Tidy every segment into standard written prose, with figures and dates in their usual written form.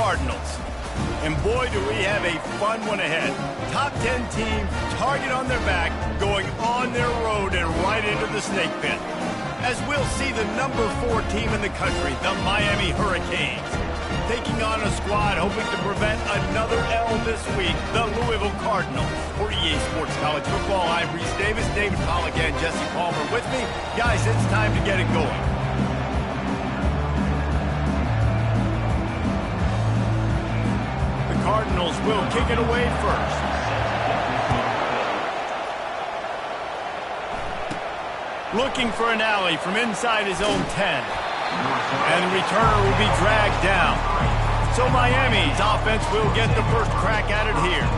Cardinals. And boy, do we have a fun one ahead. Top 10 team, target on their back, going on their road and right into the snake pit. As we'll see the number 4 team in the country, the Miami Hurricanes, taking on a squad hoping to prevent another L this week, the Louisville Cardinals. For EA Sports College Football, I'm Reese Davis, David Pollack, and Jesse Palmer with me. Guys, it's time to get it going. The Cardinals will kick it away first. Looking for an alley from inside his own 10. And the returner will be dragged down. So Miami's offense will get the first crack at it here.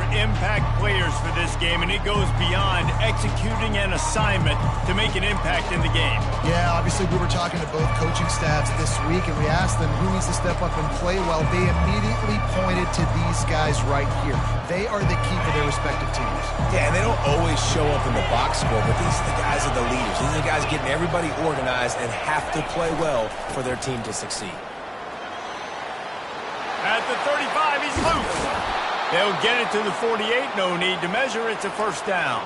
Impact players for this game, and it goes beyond executing an assignment to make an impact in the game. Yeah, obviously we were talking to both coaching staffs this week, and we asked them who needs to step up and play well. They immediately pointed to these guys right here. They are the key for their respective teams. Yeah, and they don't always show up in the box score, but these are the guys that are the leaders. These are the guys getting everybody organized and have to play well for their team to succeed. At the 35, he's loose. They'll get it to the 48. No need to measure. It's a first down.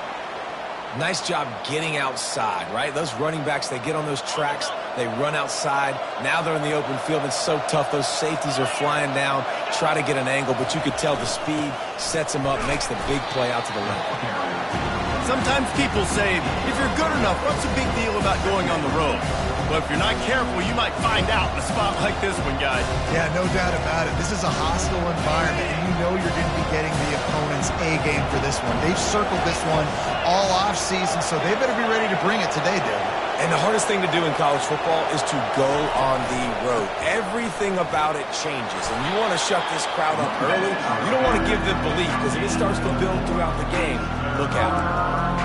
Nice job getting outside, right? Those running backs, they get on those tracks, they run outside. Now they're in the open field. It's so tough. Those safeties are flying down, try to get an angle, but you could tell the speed sets them up, makes the big play out to the left. Sometimes people say, if you're good enough, what's the big deal about going on the road? But if you're not careful, you might find out in a spot like this one, guys. Yeah, no doubt about it. This is a hostile environment, and you know you're going to be getting the opponent's A game for this one. They've circled this one all offseason, so they better be ready to bring it today, Dave. And the hardest thing to do in college football is to go on the road. Everything about it changes, and you want to shut this crowd up early. You don't want to give them belief, because if it starts to build throughout the game, look out.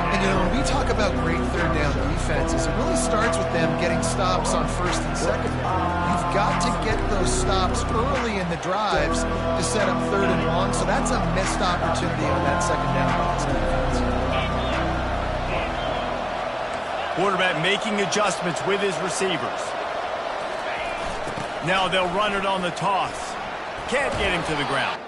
And, you know, when we talk about great third down defenses, it really starts with them getting stops on first and second down. You've got to get those stops early in the drives to set up third and long, so that's a missed opportunity on that second down by this defense. Quarterback making adjustments with his receivers. Now they'll run it on the toss. Can't get him to the ground.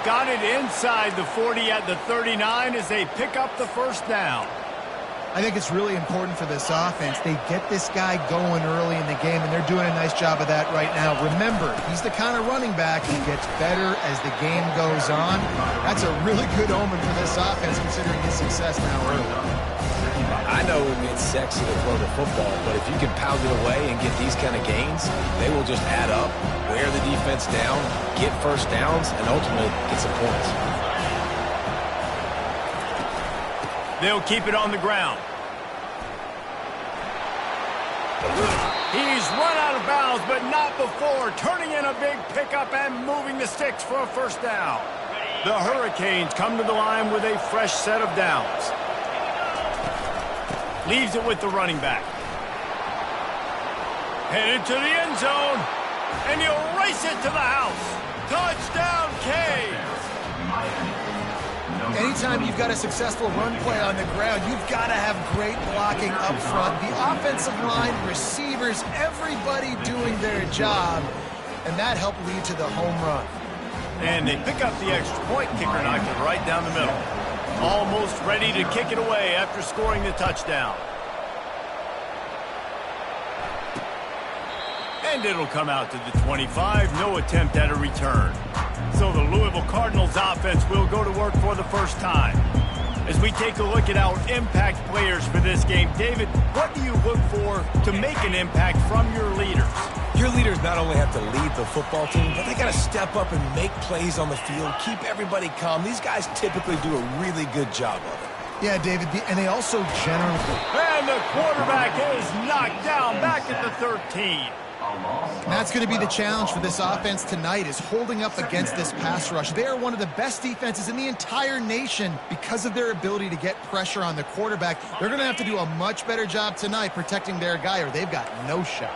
Got it inside the 40 at the 39 as they pick up the first down. I think it's really important for this offense. They get this guy going early in the game, and they're doing a nice job of that right now. Remember, he's the kind of running back who gets better as the game goes on. That's a really good omen for this offense, considering his success now early. I know it's sexy to throw the football, but if you can pound it away and get these kind of gains, they will just add up, wear the defense down, get first downs, and ultimately get some points. They'll keep it on the ground. He's run out of bounds, but not before turning in a big pickup and moving the sticks for a first down. The Hurricanes come to the line with a fresh set of downs. Leaves it with the running back. Headed to the end zone. And he'll race it to the house. Touchdown, Canes! Anytime you've got a successful run play on the ground, you've got to have great blocking up front. The offensive line, receivers, everybody doing their job. And that helped lead to the home run. And they pick up the extra point. Kicker knocked it right down the middle. Almost ready to kick it away after scoring the touchdown. And it'll come out to the 25. No attempt at a return. So the Louisville Cardinals offense will go to work for the first time. As we take a look at our impact players for this game, David, what do you look for to make an impact from your leaders? Your leaders not only have to lead the football team, but they got to step up and make plays on the field, keep everybody calm. These guys typically do a really good job of it. Yeah, David, and they also generally... And the quarterback is knocked down back at the 13. And that's going to be the challenge for this offense tonight, is holding up against this pass rush. They are one of the best defenses in the entire nation because of their ability to get pressure on the quarterback. They're going to have to do a much better job tonight protecting their guy, or they've got no shot.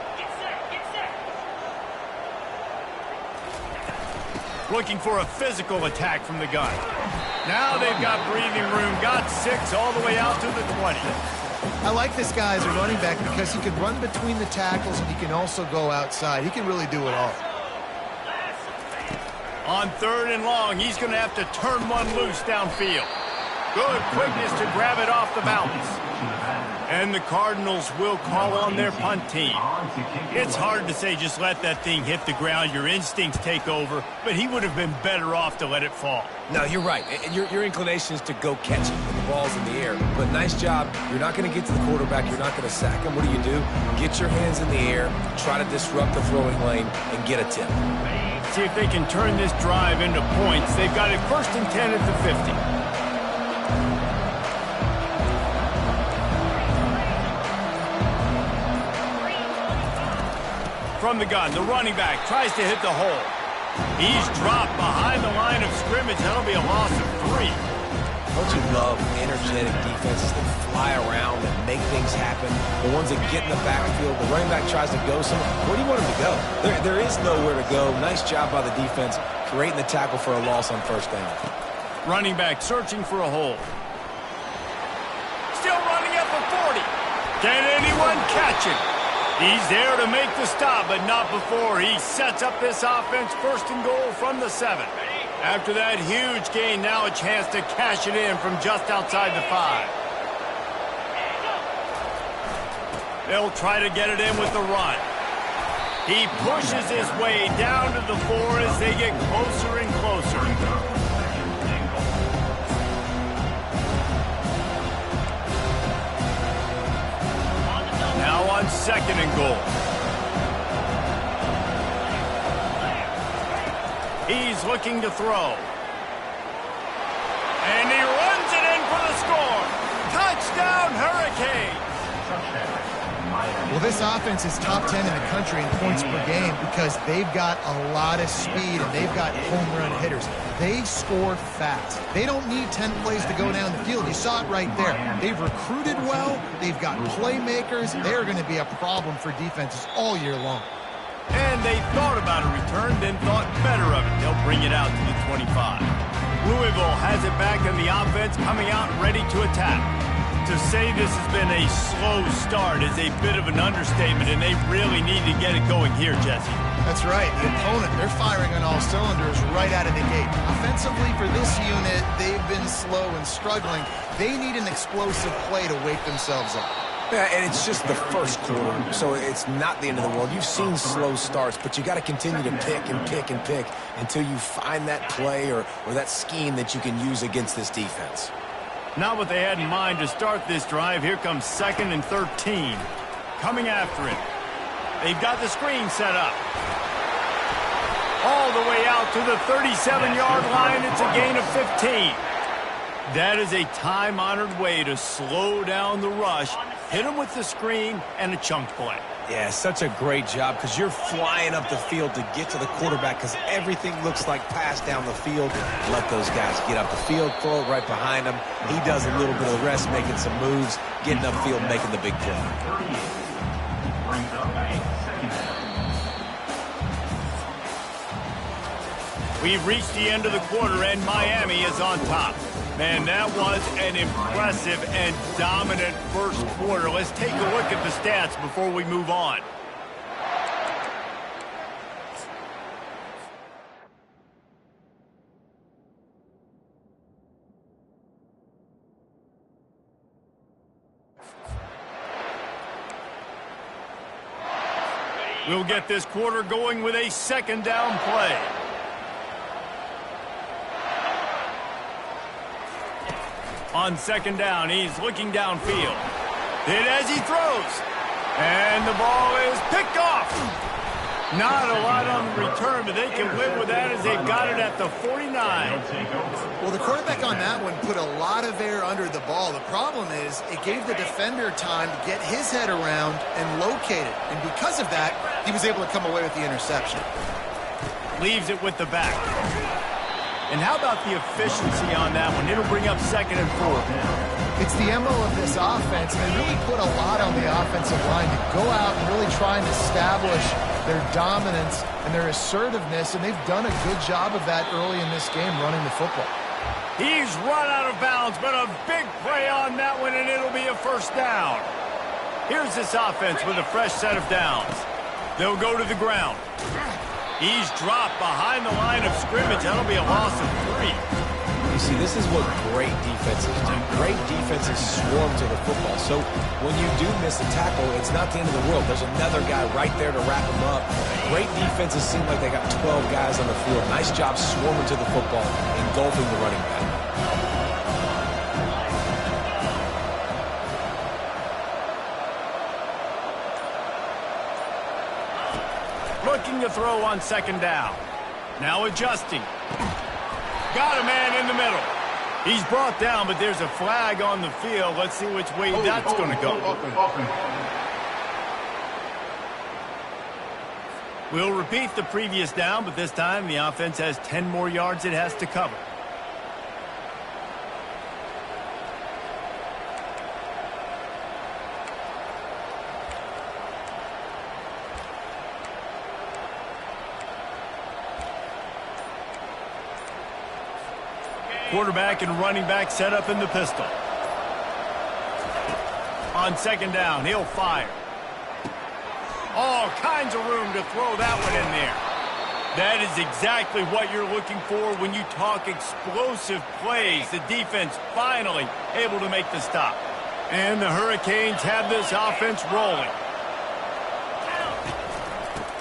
Looking for a physical attack from the gun. Now they've got breathing room, got 6 all the way out to the 20. I like this guy as a running back because he can run between the tackles and he can also go outside. He can really do it all. On 3rd and long, he's going to have to turn one loose downfield. Good quickness to grab it off the bounce. And the Cardinals will call on their punt team. It's hard to say just let that thing hit the ground. Your instincts take over, but he would have been better off to let it fall. No, you're right. And your inclination is to go catch it when the ball's in the air. But nice job. You're not going to get to the quarterback. You're not going to sack him. What do? Get your hands in the air, try to disrupt the throwing lane, and get a tip. See if they can turn this drive into points. They've got it 1st and 10 at the 50. From the gun, the running back tries to hit the hole. He's dropped behind the line of scrimmage. That'll be a loss of 3. Don't you love energetic defenses that fly around and make things happen? The ones that get in the backfield, the running back tries to go somewhere. Where do you want him to go? There is nowhere to go. Nice job by the defense, creating the tackle for a loss on 1st down. Running back searching for a hole. Still running at the 40. Can anyone catch him? He's there to make the stop, but not before he sets up this offense 1st and goal from the 7. After that huge gain, now a chance to cash it in from just outside the 5. They'll try to get it in with the run. He pushes his way down to the 4 as they get closer and closer. Now on 2nd and goal. He's looking to throw. And he runs it in for the score. Touchdown, Hurricanes! Well, this offense is top 10 in the country in points per game because they've got a lot of speed and they've got home run hitters. They score fast. They don't need 10 plays to go down the field. You saw it right there. They've recruited well. They've got playmakers. They're going to be a problem for defenses all year long. And they thought about a return, then thought better of it. They'll bring it out to the 25. Louisville has it back in the offense, coming out ready to attack. To say this has been a slow start is a bit of an understatement, and they really need to get it going here, Jesse. That's right. The opponent, they're firing on all cylinders right out of the gate. Offensively, for this unit, they've been slow and struggling. They need an explosive play to wake themselves up. Yeah, and it's just the first quarter, so it's not the end of the world. You've seen slow starts, but you got to continue to pick and pick and pick until you find that play or that scheme that you can use against this defense. Not what they had in mind to start this drive. Here comes 2nd and 13. Coming after it. They've got the screen set up. All the way out to the 37-yard line. It's a gain of 15. That is a time-honored way to slow down the rush, hit them with the screen, and a chunk play. Yeah, such a great job because you're flying up the field to get to the quarterback because everything looks like pass down the field. Let those guys get up the field, throw it right behind him. He does a little bit of the rest, making some moves, getting upfield, making the big play. We've reached the end of the quarter, and Miami is on top. Man, that was an impressive and dominant first quarter. Let's take a look at the stats before we move on. We'll get this quarter going with a second down play. On second down, he's looking downfield. Hit as he throws. And the ball is picked off. Not a lot on the return, but they can live with that as they've got it at the 49. Well, the quarterback on that one put a lot of air under the ball. The problem is it gave the defender time to get his head around and locate it. And because of that, he was able to come away with the interception. Leaves it with the back. And how about the efficiency on that one? It'll bring up 2nd and 4. It's the MO of this offense, and they really put a lot on the offensive line to go out and really try and establish their dominance and their assertiveness, and they've done a good job of that early in this game running the football. He's run out of bounds, but a big play on that one, and it'll be a first down. Here's this offense with a fresh set of downs. They'll go to the ground. He's dropped behind the line of scrimmage. That'll be a loss of 3. You see, this is what great defenses do. Great defenses swarm to the football. So when you do miss a tackle, it's not the end of the world. There's another guy right there to wrap him up. Great defenses seem like they got 12 guys on the field. Nice job swarming to the football, engulfing the running back. Looking to throw on second down. Now adjusting. Got a man in the middle. He's brought down, but there's a flag on the field. Let's see which way that's going to go. We'll repeat the previous down, but this time the offense has 10 more yards it has to cover. Quarterback and running back set up in the pistol. On second down, he'll fire. All kinds of room to throw that one in there. That is exactly what you're looking for when you talk explosive plays. The defense finally able to make the stop. And the Hurricanes have this offense rolling.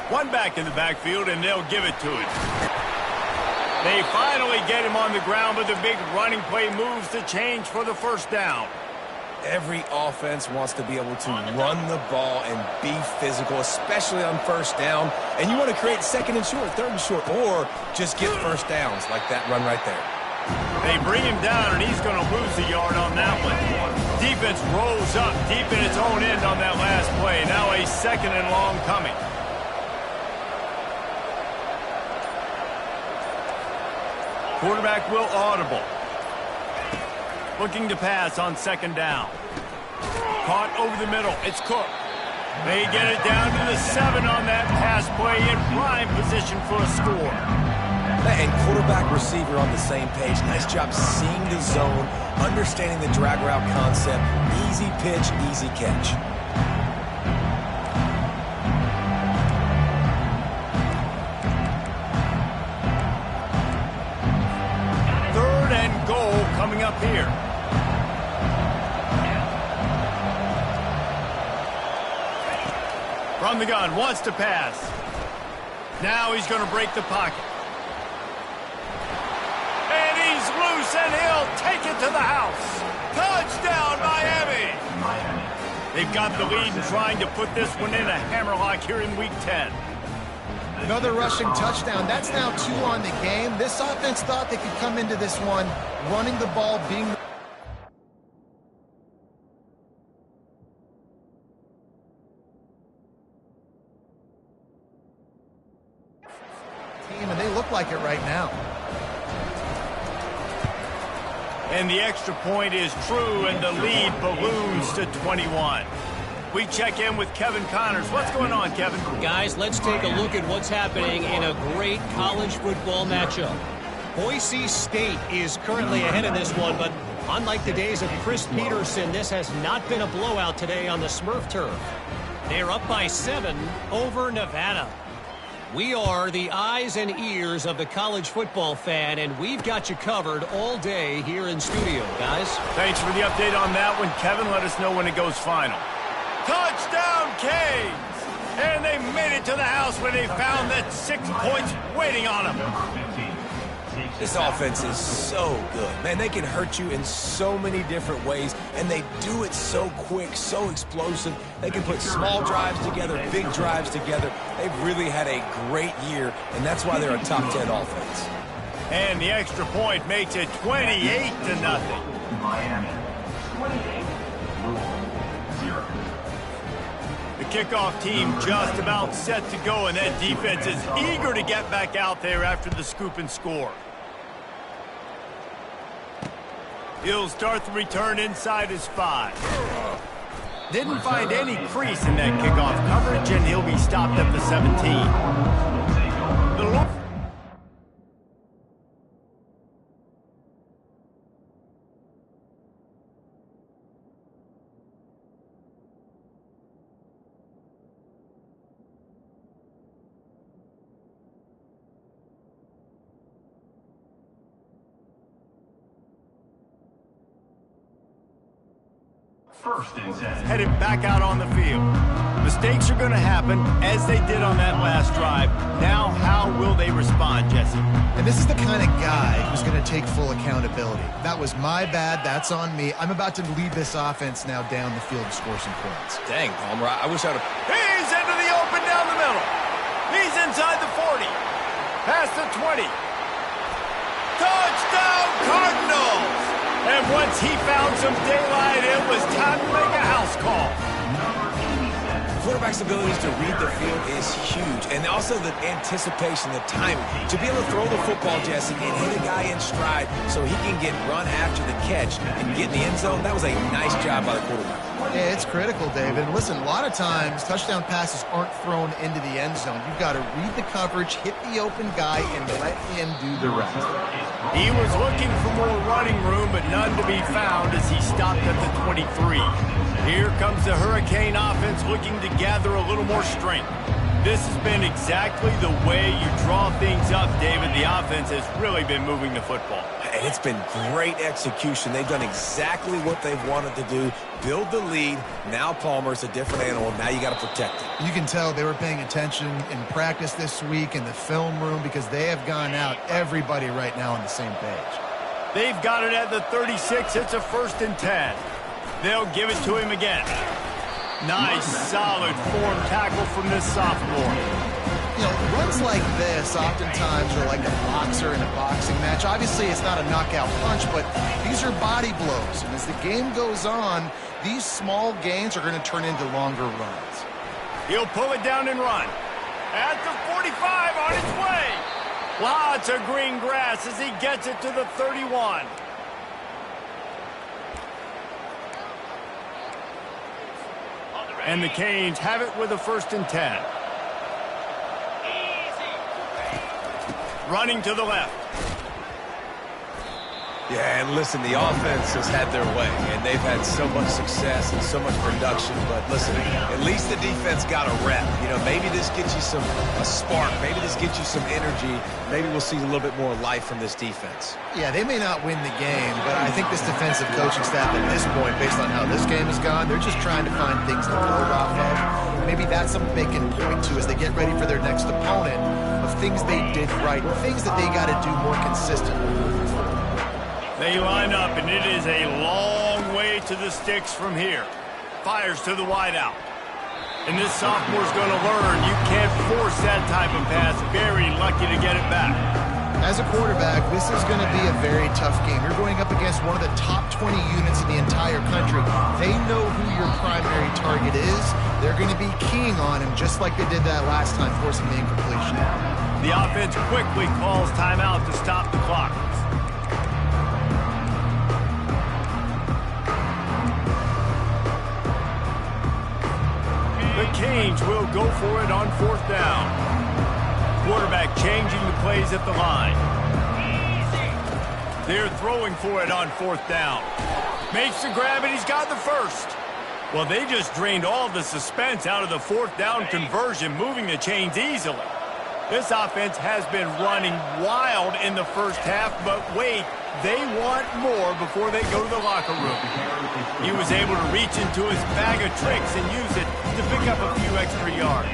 One back in the backfield, and they'll give it to him. They finally get him on the ground, but the big running play moves the change for the first down. Every offense wants to be able to run the ball and be physical, especially on first down. And you want to create second and short, third and short, or just get first downs like that run right there. They bring him down, and he's going to lose a yard on that one. Defense rolls up deep in its own end on that last play. Now a 2nd and long coming. Quarterback will audible. Looking to pass on second down. Caught over the middle. It's Cook. They get it down to the 7 on that pass play in prime position for a score. And quarterback receiver on the same page. Nice job seeing the zone, understanding the drag route concept. Easy pitch, easy catch. Coming up here. From the gun, wants to pass. Now he's going to break the pocket. And he's loose, and he'll take it to the house. Touchdown, Miami! They've got the lead and trying to put this one in a hammerlock here in Week 10. Another rushing touchdown. That's now 2 on the game. This offense thought they could come into this one running the ball, being the team, and they look like it right now. And the extra point is true, and the lead balloons to 21. We check in with Kevin Connors. What's going on, Kevin? Guys, let's take a look at what's happening in a great college football matchup. Boise State is currently ahead of this one, but unlike the days of Chris Peterson, this has not been a blowout today on the Smurf turf. They're up by 7 over Nevada. We are the eyes and ears of the college football fan, and we've got you covered all day here in studio, guys. Thanks for the update on that one, Kevin. Let us know when it goes final. Touchdown, Canes! And they made it to the house when they found that 6 points waiting on them. This offense is so good. Man, they can hurt you in so many different ways, and they do it so quick, so explosive. They can put small drives together, big drives together. They've really had a great year, and that's why they're a top 10 offense. And the extra point makes it 28-0. Miami, 28-0. The kickoff team just about set to go, and that defense is eager to get back out there after the scoop and score. He'll start the return inside his 5. Didn't find any crease in that kickoff coverage, and he'll be stopped at the 17. First and 10. Headed back out on the field. Mistakes are going to happen, as they did on that last drive. Now, how will they respond, Jesse? And this is the kind of guy who's going to take full accountability. That was my bad. That's on me. I'm about to lead this offense now down the field and score some points. Dang, Palmer, I wish I would have... He's into the open down the middle. He's inside the 40. Past the 20. Touchdown, Cardinals! And once he found some daylight, it was time to make a house call. Quarterback's abilities to read the field is huge, and also the anticipation, the timing. To be able to throw the football, Jesse, and hit a guy in stride so he can get run after the catch and get in the end zone, that was a nice job by the quarterback. Yeah, it's critical, David. Listen, a lot of times touchdown passes aren't thrown into the end zone. You've got to read the coverage, hit the open guy, and let him do the rest. He was looking for more running room, but none to be found as he stopped at the 23. Here comes the Hurricane offense looking to gather a little more strength. This has been exactly the way you draw things up, David. The offense has really been moving the football. And it's been great execution. They've done exactly what they've wanted to do. Build the lead. Now Palmer's a different animal. Now you got to protect it. You can tell they were paying attention in practice this week in the film room because they have gone out, everybody right now on the same page. They've got it at the 36. It's a 1st and 10. They'll give it to him again. Nice, solid form tackle from this sophomore. You know, runs like this oftentimes are like a boxer in a boxing match. Obviously, it's not a knockout punch, but these are body blows. And as the game goes on, these small gains are going to turn into longer runs. He'll pull it down and run. At the 45, on its way. Lots of green grass as he gets it to the 31. And the Canes have it with a 1st and 10. Running to the left. Yeah, and listen, the offense has had their way, and they've had so much success and so much production. But listen, at least the defense got a rep. You know, maybe this gets you a spark. Maybe this gets you some energy. Maybe we'll see a little bit more life from this defense. Yeah, they may not win the game, but I think this defensive coaching staff at this point, based on how this game has gone, they're just trying to find things to build off of. Maybe that's something they can point to as they get ready for their next opponent, of things they did right, things that they got to do more consistently. They line up, and it is a long way to the sticks from here. Fires to the wideout. And this sophomore's going to learn you can't force that type of pass. Very lucky to get it back. As a quarterback, this is going to be a very tough game. You're going up against one of the top 20 units in the entire country. They know who your primary target is. They're going to be keying on him just like they did that last time, forcing the incompletion. The offense quickly calls timeout to stop the clock. The Canes will go for it on 4th down. Quarterback changing the plays at the line. They're throwing for it on 4th down. Makes the grab, and he's got the first. Well, they just drained all the suspense out of the 4th down conversion, moving the chains easily. This offense has been running wild in the first half, but wait, they want more before they go to the locker room. He was able to reach into his bag of tricks and use it to pick up a few extra yards.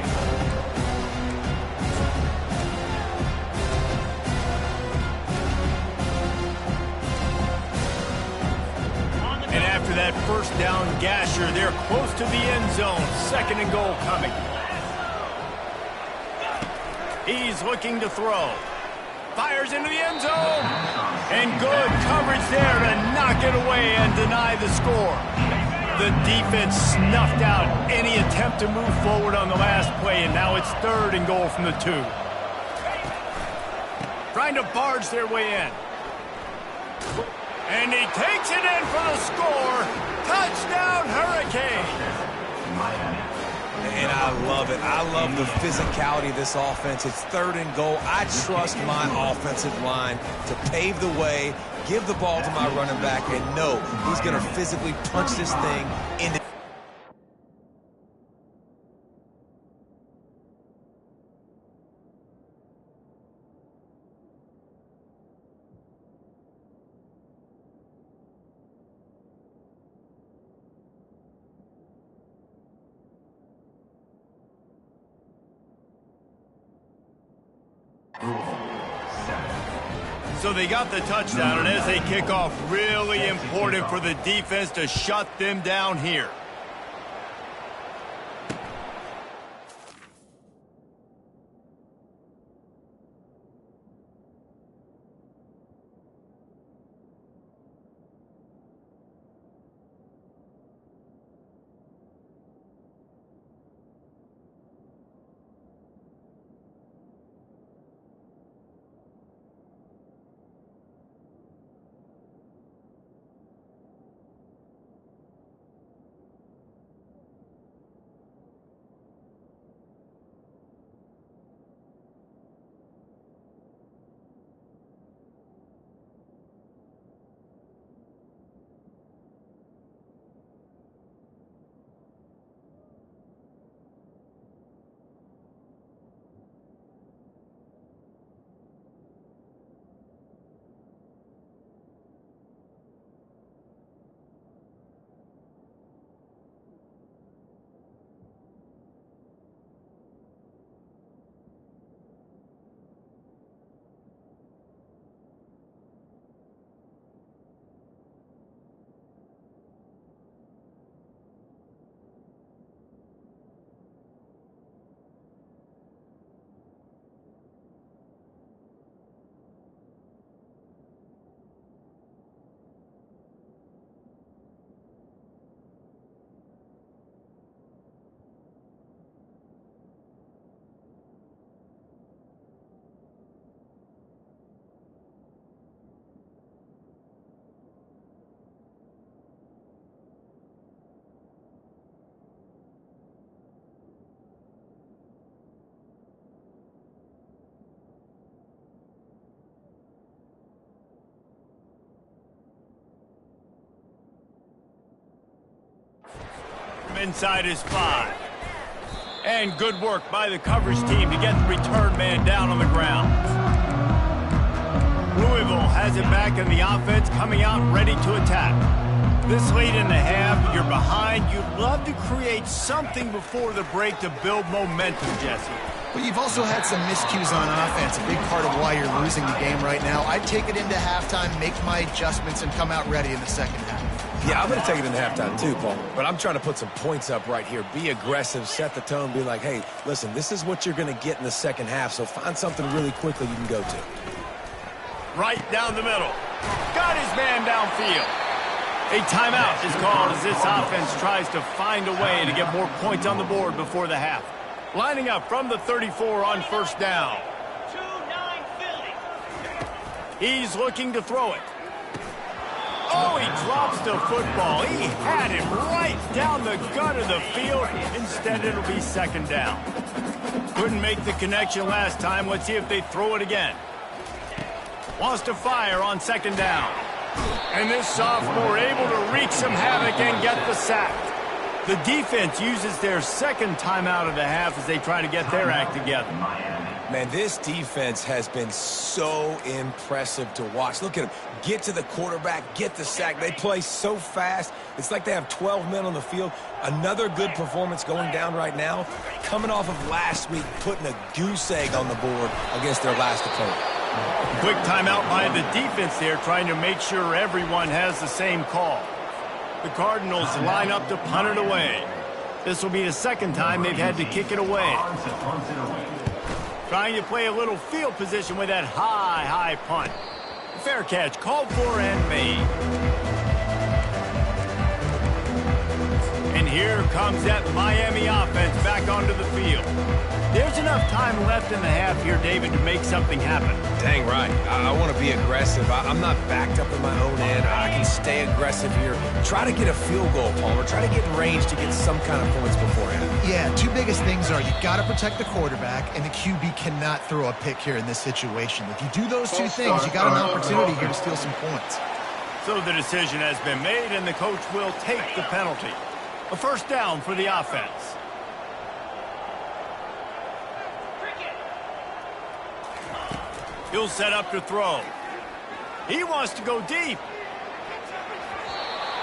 And after that first down gasher, they're close to the end zone. 2nd and goal coming. He's looking to throw. Fires into the end zone. And good coverage there to knock it away and deny the score. The defense snuffed out any attempt to move forward on the last play, and now it's 3rd and goal from the 2. Trying to barge their way in. And he takes it in for the score. Touchdown, Hurricane. And I love it. I love the physicality of this offense. It's 3rd and goal. I trust my offensive line to pave the way, give the ball to my running back, and know he's going to physically punch this thing into. So they got the touchdown, and as they kick off, really important for the defense to shut them down here. Inside his 5. And good work by the coverage team to get the return man down on the ground. Louisville has it back in the offense, coming out ready to attack. This late in the half, you're behind. You'd love to create something before the break to build momentum, Jesse. But you've also had some miscues on offense, a big part of why you're losing the game right now. I'd take it into halftime, make my adjustments, and come out ready in the second half. Yeah, I'm going to take it in halftime too, Paul. But I'm trying to put some points up right here. Be aggressive, set the tone, be like, hey, listen, this is what you're going to get in the second half, so find something really quickly you can go to. Right down the middle. Got his man downfield. A timeout is called as this offense tries to find a way to get more points on the board before the half. Lining up from the 34 on first down. He's looking to throw it. Oh, he drops the football. He had him right down the gut of the field. Instead, it'll be second down. Couldn't make the connection last time. Let's see if they throw it again. Wants to fire on second down. And this sophomore able to wreak some havoc and get the sack. The defense uses their second timeout of the half as they try to get their act together. Man, this defense has been so impressive to watch. Look at them. Get to the quarterback, get the sack. They play so fast. It's like they have 12 men on the field. Another good performance going down right now. Coming off of last week, putting a goose egg on the board against their last opponent. Quick timeout by the defense there, trying to make sure everyone has the same call. The Cardinals line up to punt it away. This will be the second time they've had to kick it away. Trying to play a little field position with that high punt. Fair catch called for and made. And here comes that Miami offense back onto the field. There's enough time left in the half here, David, to make something happen. Dang right. I want to be aggressive. I'm not backed up in my own end. I can stay aggressive here. Try to get a field goal, Palmer. Try to get in range to get some kind of points beforehand. Yeah, two biggest things are you got to protect the quarterback, and the QB cannot throw a pick here in this situation. If you do those two things, you got an opportunity here to steal some points. So the decision has been made, and the coach will take the penalty. A first down for the offense. He'll set up to throw. He wants to go deep.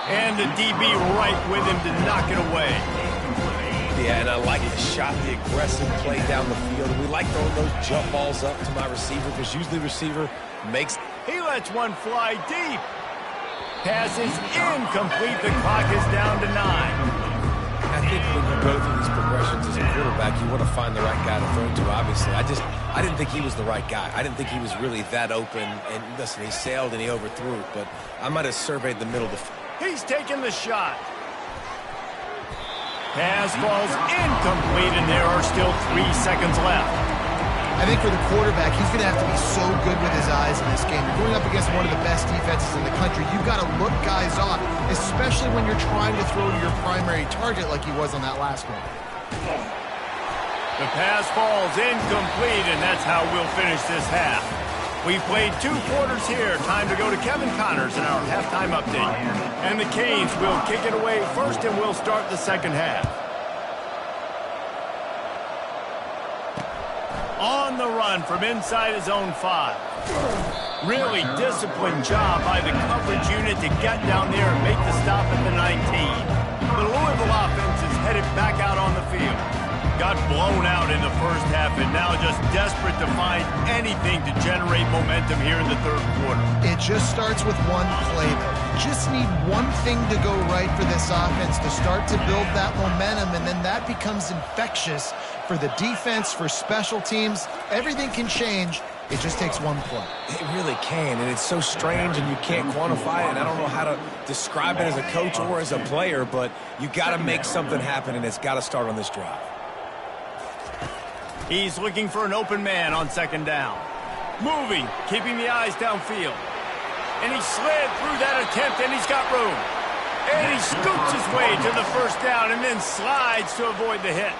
And the DB right with him to knock it away. Yeah, and I like the shot, the aggressive play down the field. And we like throwing those jump balls up to my receiver because usually the receiver makes... He lets one fly deep. Pass is incomplete. The clock is down to 9. I think when you go through these progressions as a quarterback, you want to find the right guy to throw to, obviously. I didn't think he was the right guy. I didn't think he was really that open. And listen, he sailed and he overthrew it, but I might have surveyed the middle of the field. He's taking the shot. Pass falls incomplete, and there are still 3 seconds left. I think for the quarterback, he's going to have to be so good with his eyes in this game. You're going up against one of the best defenses in the country. You've got to look guys off, especially when you're trying to throw to your primary target like he was on that last one. The pass falls incomplete, and that's how we'll finish this half. We've played 2 quarters here. Time to go to Kevin Connors in our halftime update. And the Canes will kick it away first, and we'll start the second half. On the run from inside his own 5. Really disciplined job by the coverage unit to get down there and make the stop at the 19. The Louisville offense is headed back out on the field. Got blown out in the first half and now just desperate to find anything to generate momentum here in the third quarter. It just starts with one play, though. You just need one thing to go right for this offense to start to build that momentum, and then that becomes infectious for the defense, for special teams. Everything can change. It just takes one play. It really can, and it's so strange, and you can't quantify it, and I don't know how to describe it as a coach or as a player, but you got to make something happen, and it's got to start on this drive. He's looking for an open man on second down. Moving, keeping the eyes downfield. And he slid through that attempt, and he's got room. And he scoots his way to the first down and then slides to avoid the hit.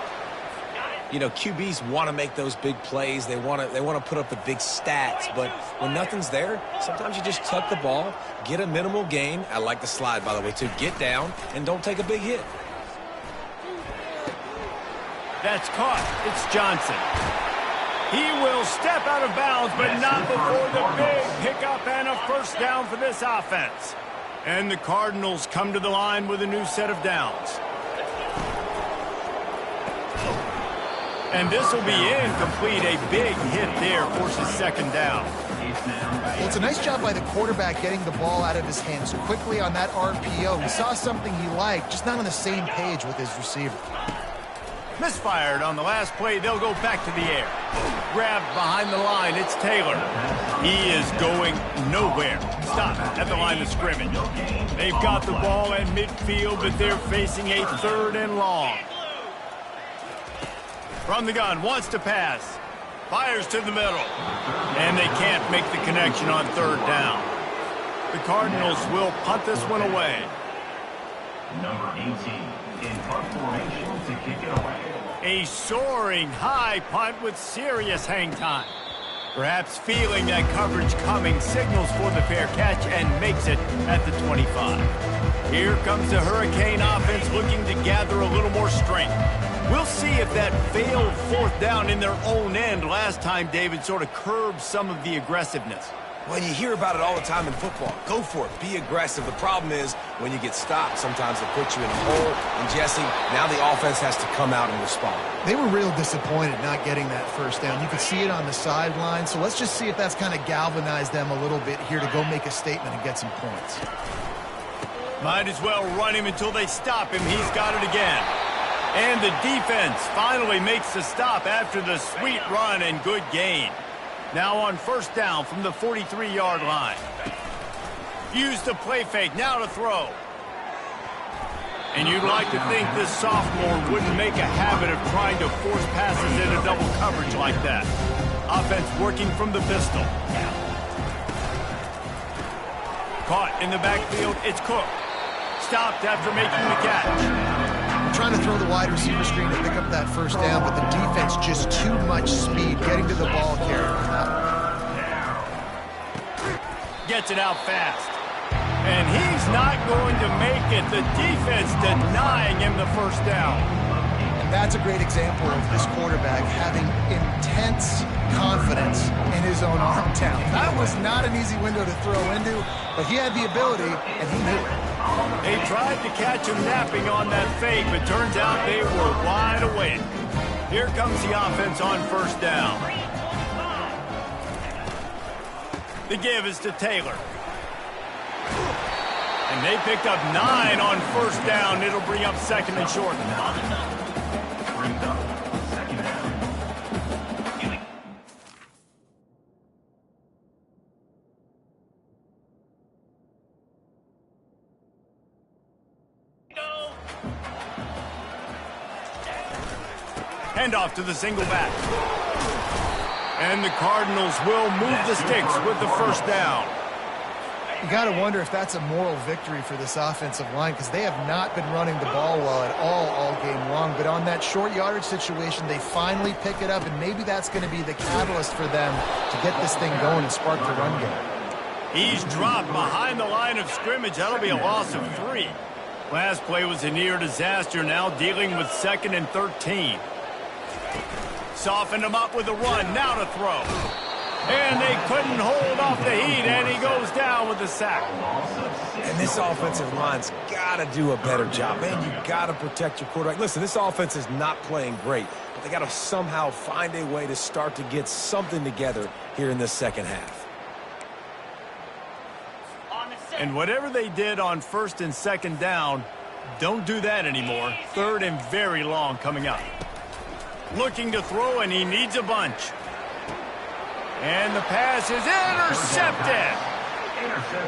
You know, QBs want to make those big plays. They want to put up the big stats. But when nothing's there, sometimes you just tuck the ball, get a minimal gain. I like the slide, by the way, too. Get down and don't take a big hit. That's caught. It's Johnson. He will step out of bounds, but not before the big pickup and a first down for this offense. And the Cardinals come to the line with a new set of downs. And this will be incomplete. A big hit there forces second down. Well, it's a nice job by the quarterback getting the ball out of his hands quickly on that RPO. He saw something he liked, just not on the same page with his receiver. Misfired on the last play. They'll go back to the air. Grabbed behind the line. It's Taylor. He is going nowhere. Stop at the line of scrimmage. They've got the ball at midfield, but they're facing a 3rd and long. From the gun, wants to pass. Fires to the middle. And they can't make the connection on 3rd down. The Cardinals will punt this one away. Number 18 in punt formation to kick it away. A soaring high punt with serious hang time. Perhaps feeling that coverage coming, signals for the fair catch and makes it at the 25. Here comes the Hurricane offense looking to gather a little more strength. We'll see if that failed 4th down in their own end last time, David, sort of curbed some of the aggressiveness. Well, you hear about it all the time in football. Go for it. Be aggressive. The problem is when you get stopped, sometimes it puts you in a hole. And, Jesse, now the offense has to come out and respond. They were real disappointed not getting that 1st down. You could see it on the sideline. So let's just see if that's kind of galvanized them a little bit here to go make a statement and get some points. Might as well run him until they stop him. He's got it again. And the defense finally makes the stop after the sweet run and good gain. Now on 1st down from the 43-yard line. Use the play fake, now to throw. And you'd like to think this sophomore wouldn't make a habit of trying to force passes into double coverage like that. Offense working from the pistol. Caught in the backfield, it's Cook. Stopped after making the catch. Trying to throw the wide receiver screen to pick up that 1st down, but the defense just too much speed getting to the ball carrier. Gets it out fast. And he's not going to make it. The defense denying him the 1st down. And that's a great example of this quarterback having intense confidence in his own arm talent. That was not an easy window to throw into, but he had the ability, and he knew it. They tried to catch him napping on that fake, but turns out they were wide awake. Here comes the offense on 1st down. The give is to Taylor. And they picked up 9 on 1st down. It'll bring up 2nd and short. Brings up 2nd down. Handoff to the single back. And the Cardinals will move the sticks with the 1st down. You got to wonder if that's a moral victory for this offensive line, because they have not been running the ball well at all game long. But on that short yardage situation, they finally pick it up, and maybe that's going to be the catalyst for them to get this thing going and spark the run game. He's dropped behind the line of scrimmage. That'll be a loss of 3. Last play was a near disaster, now dealing with 2nd and 13. Softened him up with a run, now to throw. And they couldn't hold off the heat, and he goes down with the sack. And this offensive line's got to do a better job. Man, you got to protect your quarterback. Listen, this offense is not playing great, but they got to somehow find a way to start to get something together here in the 2nd half. And whatever they did on 1st and 2nd down, don't do that anymore. 3rd and very long coming up. Looking to throw, and he needs a bunch. And the pass is intercepted.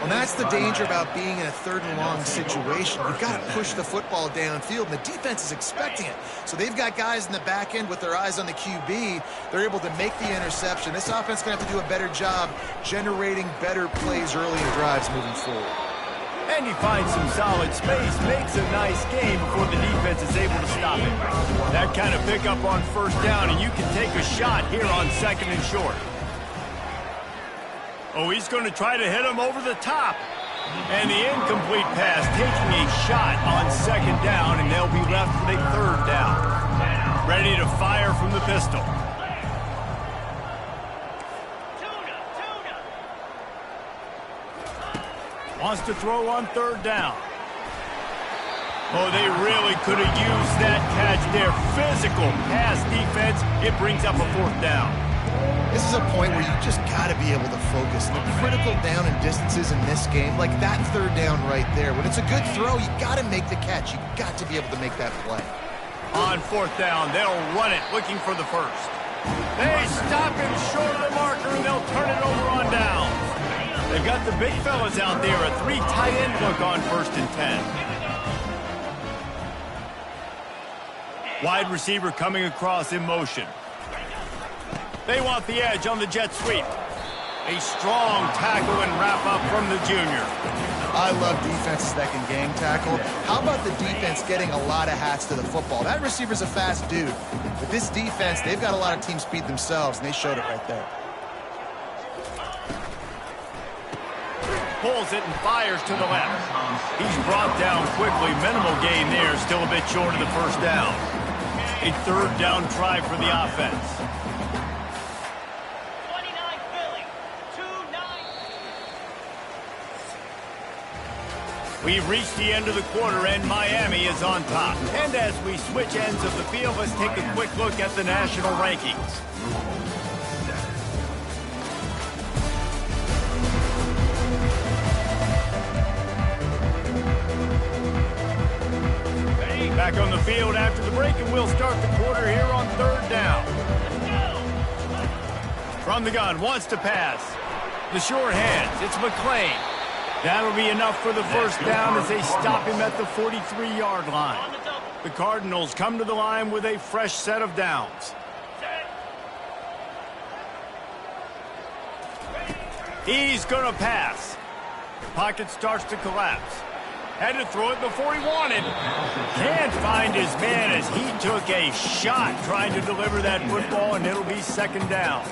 Well, that's the danger about being in a 3rd and long situation. You've got to push the football downfield, and the defense is expecting it. So they've got guys in the back end with their eyes on the QB. They're able to make the interception. This offense is going to have to do a better job generating better plays early in drives moving forward. And he finds some solid space, makes a nice game before the defense is able to stop it. That kind of pickup on 1st down, and you can take a shot here on 2nd and short. Oh, he's going to try to hit him over the top. And the incomplete pass taking a shot on 2nd down, and they'll be left with a 3rd down. Ready to fire from the pistol. Wants to throw on 3rd down. Oh, they really could have used that catch there. Physical pass defense. It brings up a 4th down. This is a point where you just got to be able to focus. And the critical down and distances in this game, like that third down right there, when it's a good throw, you got to make the catch. You got to be able to make that play. On fourth down, they'll run it, looking for the first. They stop him short of the marker, and they'll turn it over on down. They've got the big fellas out there, a 3 tight end look on 1st and 10. Wide receiver coming across in motion. They want the edge on the jet sweep. A strong tackle and wrap up from the junior. I love defenses that can gang tackle. How about the defense getting a lot of hats to the football? That receiver's a fast dude. But this defense, they've got a lot of team speed themselves, and they showed it right there. Pulls it and fires to the left. He's brought down quickly. Minimal gain there, still a bit short of the first down. A third down try for the offense. We've reached the end of the quarter, and Miami is on top. And as we switch ends of the field, let's take a quick look at the national rankings. Back on the field after the break, and we'll start the quarter here on third down. From the gun, wants to pass. The short hands, it's McClain. That'll be enough for the first down as they stop him at the 43-yard line. The Cardinals come to the line with a fresh set of downs. He's going to pass. Pocket starts to collapse. Had to throw it before he wanted. Can't find his man as he took a shot trying to deliver that football, and it'll be second down.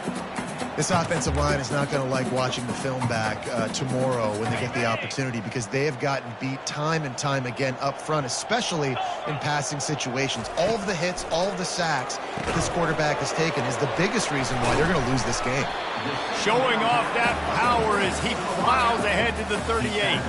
This offensive line is not going to like watching the film back tomorrow when they get the opportunity, because they have gotten beat time and time again up front, especially in passing situations. All of the hits, all of the sacks that this quarterback has taken is the biggest reason why they're going to lose this game. Showing off that power as he plows ahead to the 38.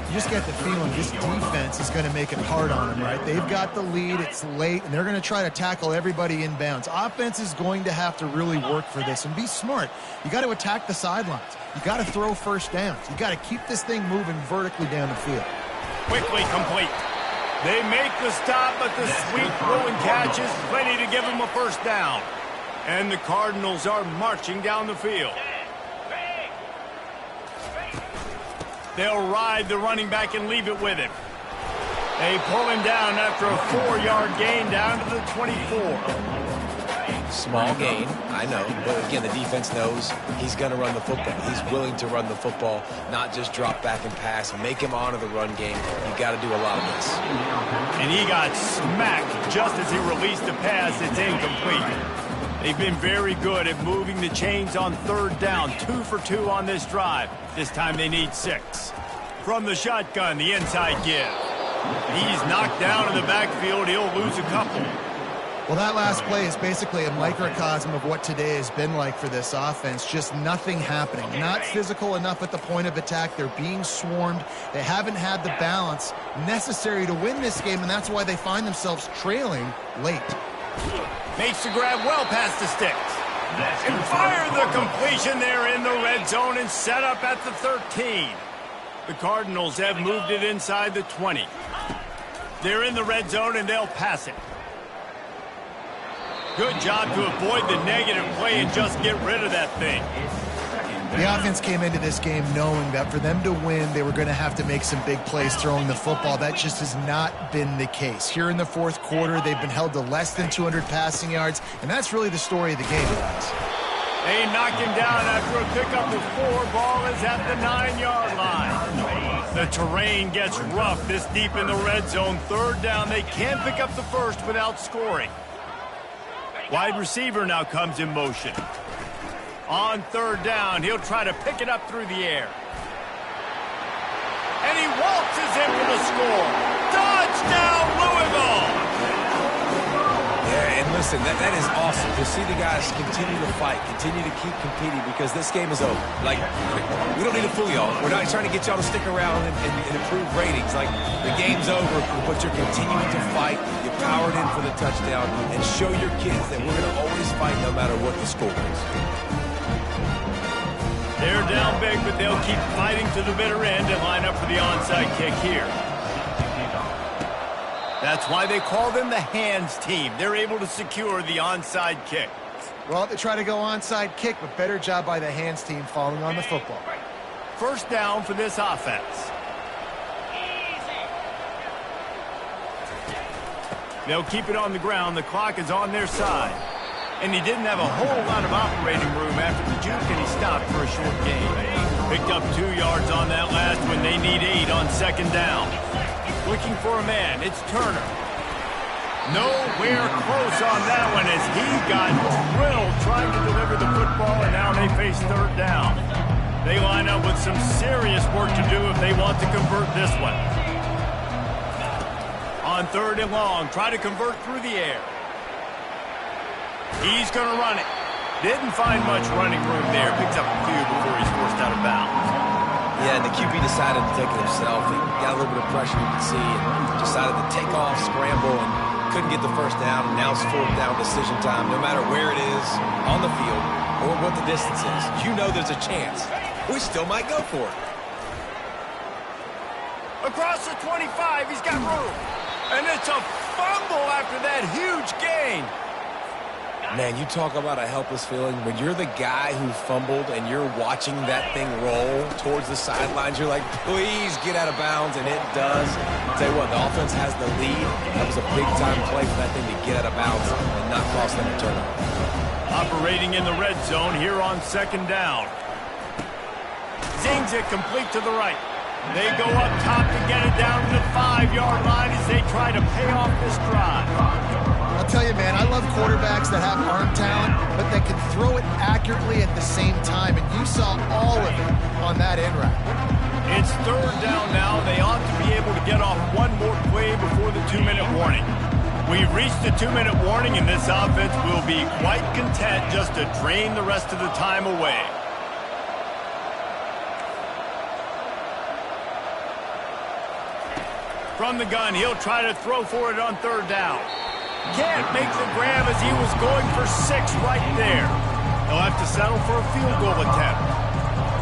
You just get the feeling this defense is going to make it hard on them, right? They've got the lead, it's late, and they're going to try to tackle everybody inbounds. Offense is going to have to really work for this and be smart. You got to attack the sidelines. You got to throw first downs. You got to keep this thing moving vertically down the field. Quickly complete. They make the stop, but the sweet throwing catch is plenty to give them a first down. And the Cardinals are marching down the field. They'll ride the running back and leave it with him. They pull him down after a 4-yard gain down to the 24. Small gain, I know, but again, the defense knows he's going to run the football. He's willing to run the football, not just drop back and pass and make him honor the run game. You got to do a lot of this. And he got smacked just as he released the pass. It's incomplete. They've been very good at moving the chains on third down. 2 for 2 on this drive. This time they need 6. From the shotgun, the inside give. He's knocked down in the backfield. He'll lose a couple. Well, that last play is basically a microcosm of what today has been like for this offense. Just nothing happening. Not physical enough at the point of attack. They're being swarmed. They haven't had the balance necessary to win this game, and that's why they find themselves trailing late. Makes the grab well past the sticks. And fire the completion there in the red zone and set up at the 13. The Cardinals have moved it inside the 20. They're in the red zone and they'll pass it. Good job to avoid the negative play and just get rid of that thing. The offense came into this game knowing that for them to win, they were going to have to make some big plays throwing the football. That just has not been the case. Here in the fourth quarter, they've been held to less than 200 passing yards, and that's really the story of the game, guys. They knock him down after a pickup of 4. Ball is at the 9-yard line. The terrain gets rough this deep in the red zone. Third down, they can't pick up the first without scoring. Wide receiver now comes in motion. On third down, he'll try to pick it up through the air. And he waltzes in for the score. Touchdown, Louisville! Yeah, and listen, Listen, that is awesome to see the guys continue to fight, continue to keep competing, because this game is over. Like, we don't need to fool y'all. We're not trying to get y'all to stick around and improve ratings. Like, the game's over, but you're continuing to fight. You powered in for the touchdown, and show your kids that we're going to always fight no matter what the score is. They're down big, but they'll keep fighting to the bitter end and line up for the onside kick here. That's why they call them the hands team. They're able to secure the onside kick. Well, they try to go onside kick, but better job by the hands team falling on the football. First down for this offense. They'll keep it on the ground. The clock is on their side. And he didn't have a whole lot of operating room after the juke, and he stopped for a short gain. Picked up 2 yards on that last one. They need 8 on second down. Looking for a man. It's Turner. Nowhere close on that one as he got drilled trying to deliver the football, and now they face third down. They line up with some serious work to do if they want to convert this one. On third and long, try to convert through the air. He's going to run it. Didn't find much running room there. Picks up a few before he's forced out of bounds. Yeah, and the QB decided to take it himself. He got a little bit of pressure, you can see, and decided to take off, scramble, and couldn't get the first down. And now it's fourth down decision time. No matter where it is on the field or what the distance is, you know there's a chance. We still might go for it. Across the 25, he's got room. And it's a fumble after that huge gain. Man, you talk about a helpless feeling. When you're the guy who fumbled and you're watching that thing roll towards the sidelines, you're like, please get out of bounds, and it does. I'll tell you what, the offense has the lead. That was a big-time play for that thing to get out of bounds and not cost them a turnover. Operating in the red zone here on second down. Zings it complete to the right. They go up top to get it down to the 5-yard line as they try to pay off this drive. I'll tell you, man, I love quarterbacks that have arm talent, but that can throw it accurately at the same time, and you saw all of it on that end route. It's third down now. They ought to be able to get off one more play before the 2-minute warning. We've reached the 2-minute warning, and this offense will be quite content just to drain the rest of the time away. From the gun, he'll try to throw for it on third down. Can't make the grab as he was going for 6 right there. He'll have to settle for a field goal attempt.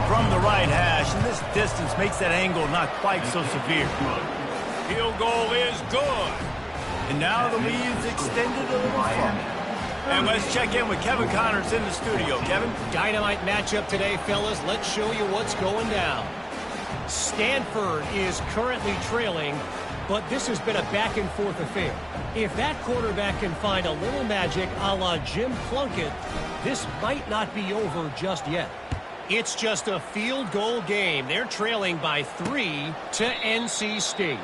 From the right hash, and this distance makes that angle not quite so severe. Field goal is good. And now the lead's extended a little further. And let's check in with Kevin Connors in the studio. Kevin? Dynamite matchup today, fellas. Let's show you what's going down. Stanford is currently trailing, but this has been a back-and-forth affair. If that quarterback can find a little magic a la Jim Plunkett, this might not be over just yet. It's just a field goal game. They're trailing by 3 to NC State.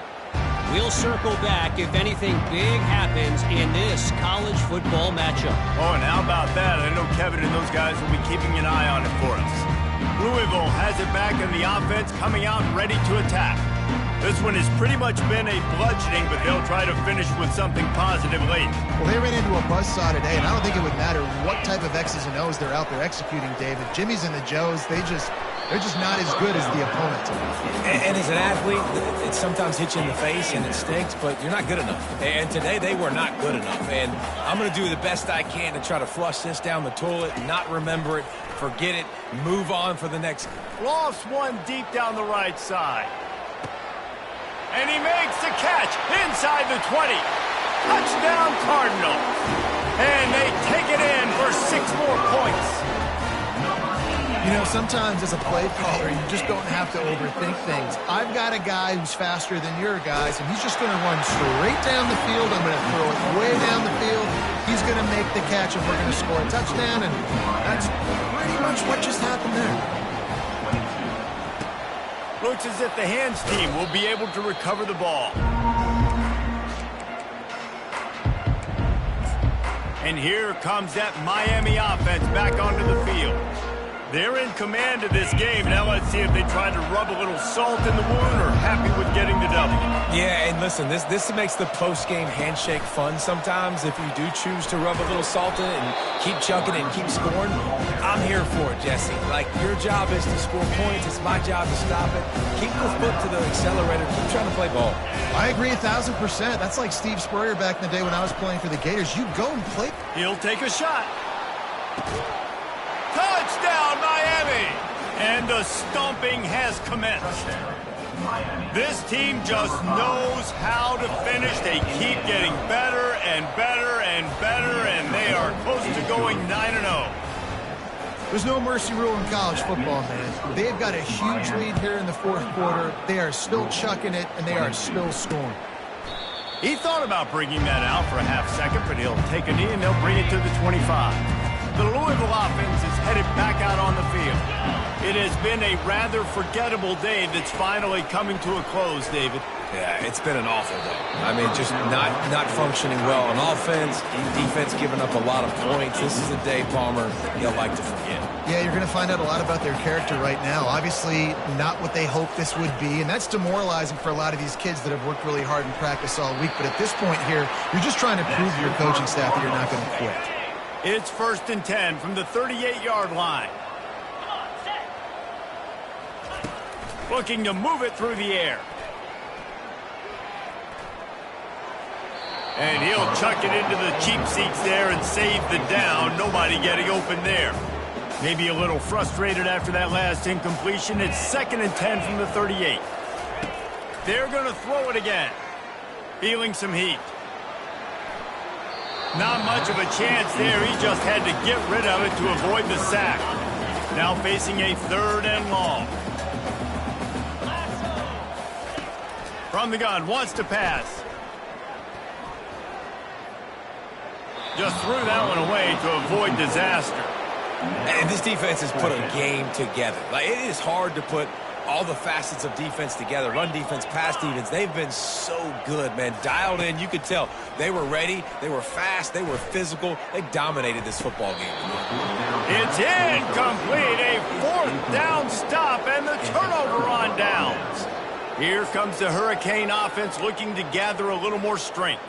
We'll circle back if anything big happens in this college football matchup. Oh, and how about that? I know Kevin and those guys will be keeping an eye on it for us. Louisville has it back in the offense, coming out ready to attack. This one has pretty much been a bludgeoning, but they'll try to finish with something positive late. Well, they ran into a buzzsaw today, and I don't think it would matter what type of X's and O's they're out there executing, David. Jimmy's and the Joes, they're just not as good as the opponent. And as an athlete, it sometimes hits you in the face and it stinks, but you're not good enough. And today they were not good enough. And I'm going to do the best I can to try to flush this down the toilet, not remember it, forget it, move on for the next. Lofts one deep down the right side. And he makes the catch inside the 20. Touchdown Cardinals. And they take it in for 6 more points. You know, sometimes as a play caller, you just don't have to overthink things. I've got a guy who's faster than your guys, and he's just going to run straight down the field. I'm going to throw it way down the field. He's going to make the catch, and we're going to score a touchdown, and that's pretty much what just happened there. Looks as if the hands team will be able to recover the ball. And here comes that Miami offense back onto the field. They're in command of this game. Now let's see if they try to rub a little salt in the wound or happy with getting the W. Yeah, and listen, this makes the post-game handshake fun sometimes. If you do choose to rub a little salt in it and keep chucking it and keep scoring, I'm here for it, Jesse. Like, your job is to score points. It's my job to stop it. Keep the foot to the accelerator. Keep trying to play ball. I agree 1,000%. That's like Steve Spurrier back in the day when I was playing for the Gators. You go and play. He'll take a shot. Touchdown, Miami! And the stomping has commenced. This team just knows how to finish. They keep getting better and better and better, and they are close to going 9-0. There's no mercy rule in college football, man. They've got a huge lead here in the fourth quarter. They are still chucking it, and they are still scoring. He thought about bringing that out for a half second, but he'll take a knee and they'll bring it to the 25. The Louisville offense is headed back out on the field. It has been a rather forgettable day that's finally coming to a close, David. Yeah, it's been an awful day. I mean, just not functioning well on offense, defense giving up a lot of points. This is a day, Palmer, you'll like to forget. Yeah, you're going to find out a lot about their character right now. Obviously, not what they hoped this would be, and that's demoralizing for a lot of these kids that have worked really hard in practice all week. But at this point here, you're just trying to prove to your coaching staff that you're not going to quit. It's 1st and 10 from the 38-yard line. Looking to move it through the air. And he'll chuck it into the cheap seats there and save the down. Nobody getting open there. Maybe a little frustrated after that last incompletion. It's 2nd and 10 from the 38. They're going to throw it again. Feeling some heat. Not much of a chance there. He just had to get rid of it to avoid the sack. Now facing a 3rd and long. From the gun, wants to pass. Just threw that one away to avoid disaster. And this defense has put a game together. Like, it is hard to put all the facets of defense together. Run defense, pass defense. They've been so good, man. Dialed in. You could tell they were ready. They were fast. They were physical. They dominated this football game. It's incomplete. A 4th down stop and the turnover on downs. Here comes the Hurricane offense looking to gather a little more strength.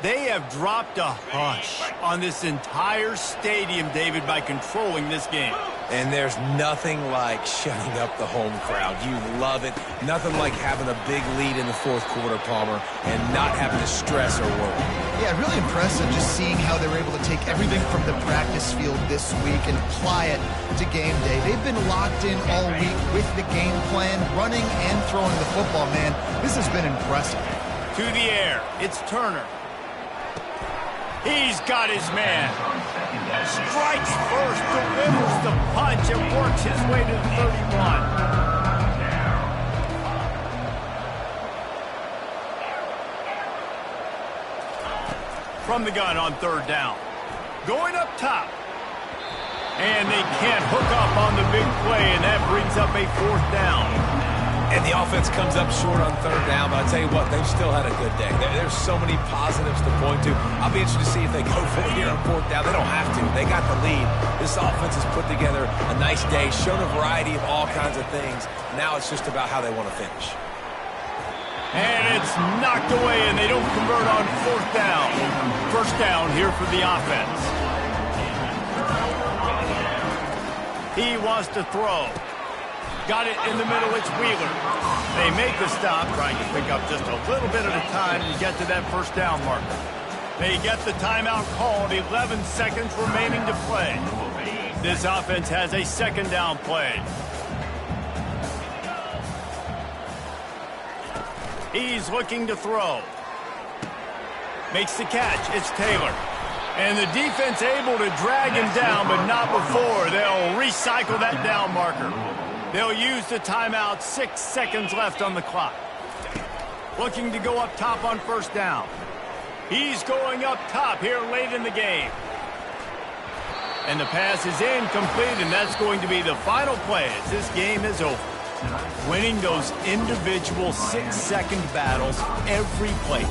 They have dropped a hush on this entire stadium, David, by controlling this game. And there's nothing like shutting up the home crowd. You love it. Nothing like having a big lead in the fourth quarter, Palmer, and not having to stress or worry. Yeah, really impressive just seeing how they were able to take everything from the practice field this week and apply it to game day. They've been locked in all week with the game plan, running and throwing the football, man. This has been impressive. To the air, it's Turner. He's got his man. Strikes first, delivers the punch, and works his way to the 31. From the gun on 3rd down. Going up top. And they can't hook up on the big play, and that brings up a 4th down. And the offense comes up short on 3rd down, but I'll tell you what, they've still had a good day. There's so many positives to point to. I'll be interested to see if they go for it here on 4th down. They don't have to. They got the lead. This offense has put together a nice day, shown a variety of all kinds of things. Now it's just about how they want to finish. And it's knocked away, and they don't convert on 4th down. 1st down here for the offense. He wants to throw. Got it in the middle, it's Wheeler. They make the stop, trying to pick up just a little bit at a time to get to that 1st down marker. They get the timeout called, 11 seconds remaining to play. This offense has a 2nd down play. He's looking to throw. Makes the catch, it's Taylor. And the defense able to drag him down, but not before. They'll recycle that down marker. They'll use the timeout, 6 seconds left on the clock. Looking to go up top on 1st down. He's going up top here late in the game. And the pass is incomplete, and that's going to be the final play as this game is over. Winning those individual 6-second battles every play.